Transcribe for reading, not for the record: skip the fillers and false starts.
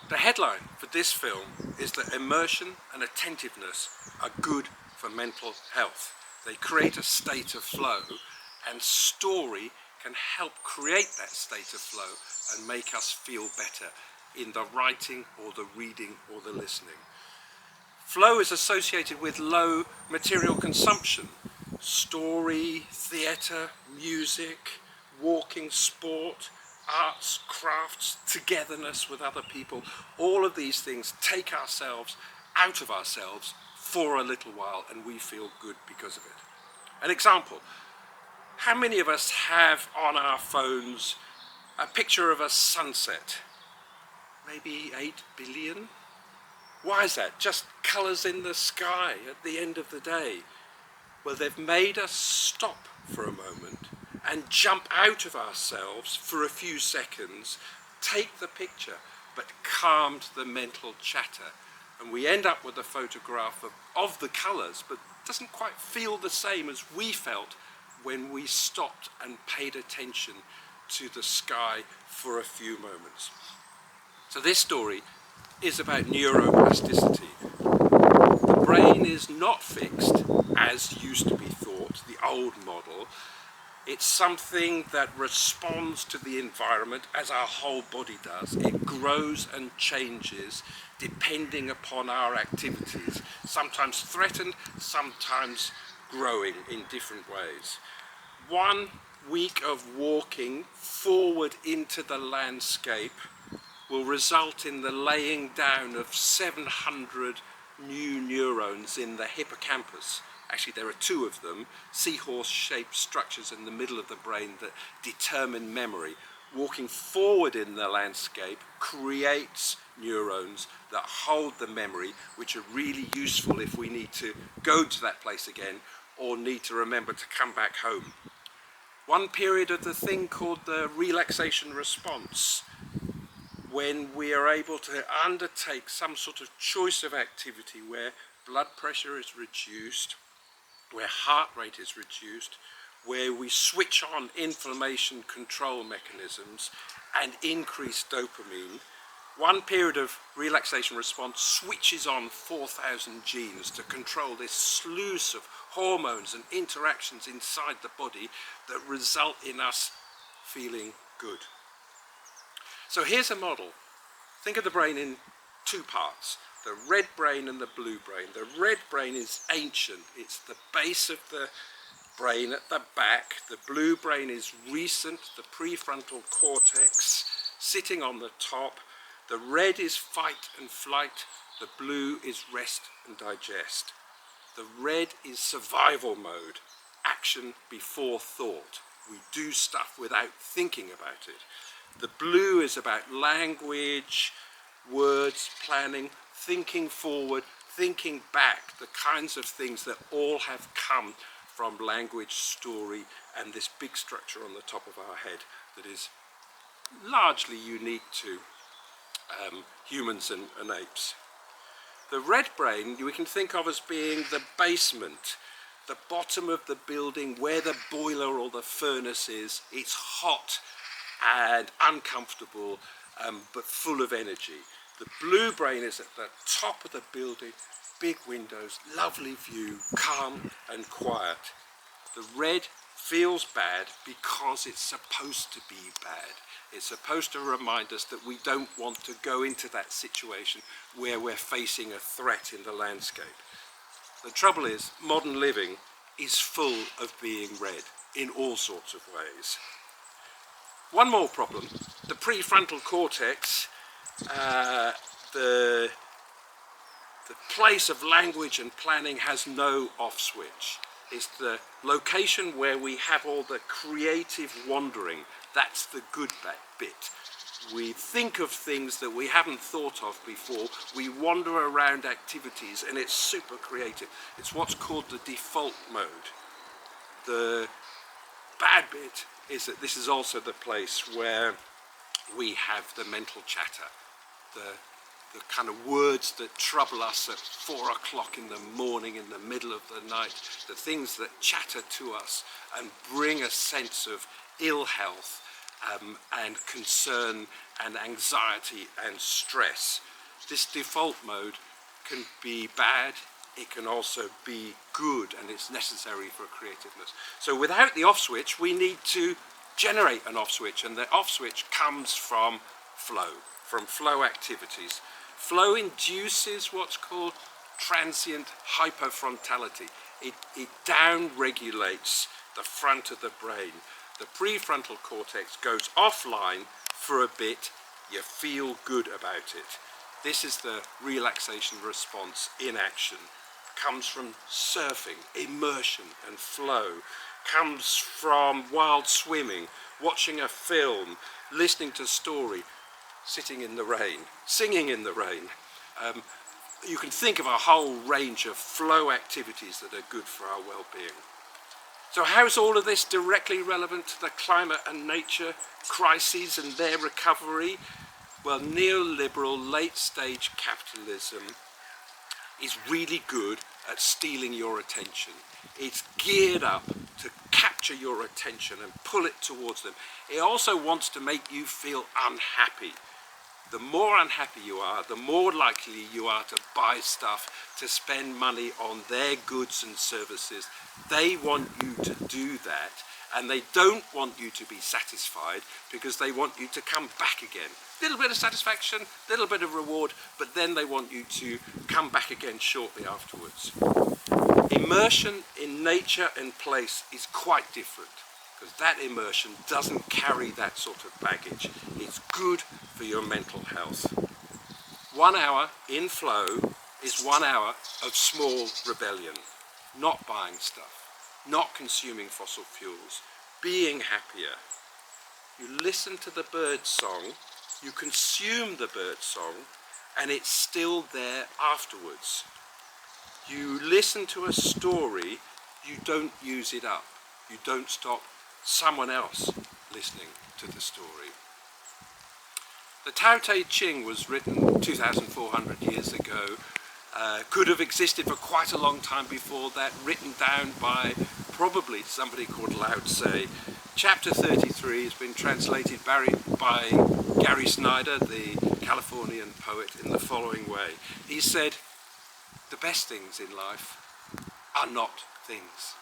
The headline for this film is that immersion and attentiveness are good for mental health. They create a state of flow, and story can help create that state of flow and make us feel better in the writing or the reading or the listening. Flow is associated with low material consumption. Story, theatre, music, walking, sport, arts, crafts, togetherness with other people, all of these things take ourselves out of ourselves for a little while, and we feel good because of it. An example, how many of us have on our phones a picture of a sunset? Maybe 8 billion? Why is that? Just colours in the sky at the end of the day. Well, they've made us stop for a moment and jump out of ourselves for a few seconds, take the picture, but calmed the mental chatter. And we end up with a photograph of the colours, but it doesn't quite feel the same as we felt when we stopped and paid attention to the sky for a few moments. So this story is about neuroplasticity. The brain is not fixed, as used to be thought, the old model. It's something that responds to the environment as our whole body does. It grows and changes depending upon our activities, sometimes threatened, sometimes growing in different ways. 1 week of walking forward into the landscape will result in the laying down of 700 new neurons in the hippocampus. Actually, there are 2 of them, seahorse-shaped structures in the middle of the brain that determine memory. Walking forward in the landscape creates neurons that hold the memory, which are really useful if we need to go to that place again or need to remember to come back home. 1 period of the thing called the relaxation response, when we are able to undertake some sort of choice of activity where blood pressure is reduced, where heart rate is reduced, where we switch on inflammation control mechanisms and increase dopamine. 1 period of relaxation response switches on 4,000 genes to control this sluice of hormones and interactions inside the body that result in us feeling good. So here's a model. Think of the brain in 2 parts, the red brain and the blue brain. The red brain is ancient. It's the base of the brain at the back. The blue brain is recent, the prefrontal cortex sitting on the top. The red is fight and flight. The blue is rest and digest. The red is survival mode, action before thought. We do stuff without thinking about it. The blue is about language, words, planning, thinking forward, thinking back, the kinds of things that all have come from language, story, and this big structure on the top of our head that is largely unique to humans and apes. The red brain we can think of as being the basement, the bottom of the building where the boiler or the furnace is. It's hot and uncomfortable, but full of energy. The blue brain is at the top of the building, big windows, lovely view, calm and quiet. The red feels bad because it's supposed to be bad. It's supposed to remind us that we don't want to go into that situation where we're facing a threat in the landscape. The trouble is, modern living is full of being red in all sorts of ways. 1 more problem, the prefrontal cortex, the place of language and planning has no off switch. It's the location where we have all the creative wandering. That's the good bit. We think of things that we haven't thought of before. We wander around activities and it's super creative. It's what's called the default mode. The bad bit is that this is also the place where we have the mental chatter, the kind of words that trouble us at 4 o'clock in the morning, in the middle of the night, the things that chatter to us and bring a sense of ill health and concern and anxiety and stress. This default mode can be bad, it can also be good, and it's necessary for creativeness. So without the off switch, we need to generate an off switch, and the off switch comes from flow activities. Flow induces what's called transient hypofrontality. It down-regulates the front of the brain. The prefrontal cortex goes offline for a bit, you feel good about it. This is the relaxation response in action. Comes from surfing, immersion and flow. Comes from wild swimming, watching a film, listening to a story, sitting in the rain, singing in the rain. You can think of a whole range of flow activities that are good for our well-being. So how is all of this directly relevant to the climate and nature crises and their recovery? Well, neoliberal late-stage capitalism is really good at stealing your attention. It's geared up to capture your attention and pull it towards them. It also wants to make you feel unhappy. The more unhappy you are, the more likely you are to buy stuff, to spend money on their goods and services. They want you to do that, and they don't want you to be satisfied because they want you to come back again. Little bit of satisfaction, little bit of reward, but then they want you to come back again shortly afterwards. Immersion in nature and place is quite different, because that immersion doesn't carry that sort of baggage. It's good for your mental health. 1 hour in flow is 1 hour of small rebellion. Not buying stuff, not consuming fossil fuels, being happier. You listen to the bird song, you consume the bird song, and it's still there afterwards. You listen to a story, you don't use it up. You don't stop someone else listening to the story. The Tao Te Ching was written 2,400 years ago. Could have existed for quite a long time before that, written down by probably somebody called Lao Tse. Chapter 33 has been translated by Gary Snyder, the Californian poet, in the following way. He said, "The best things in life are not things."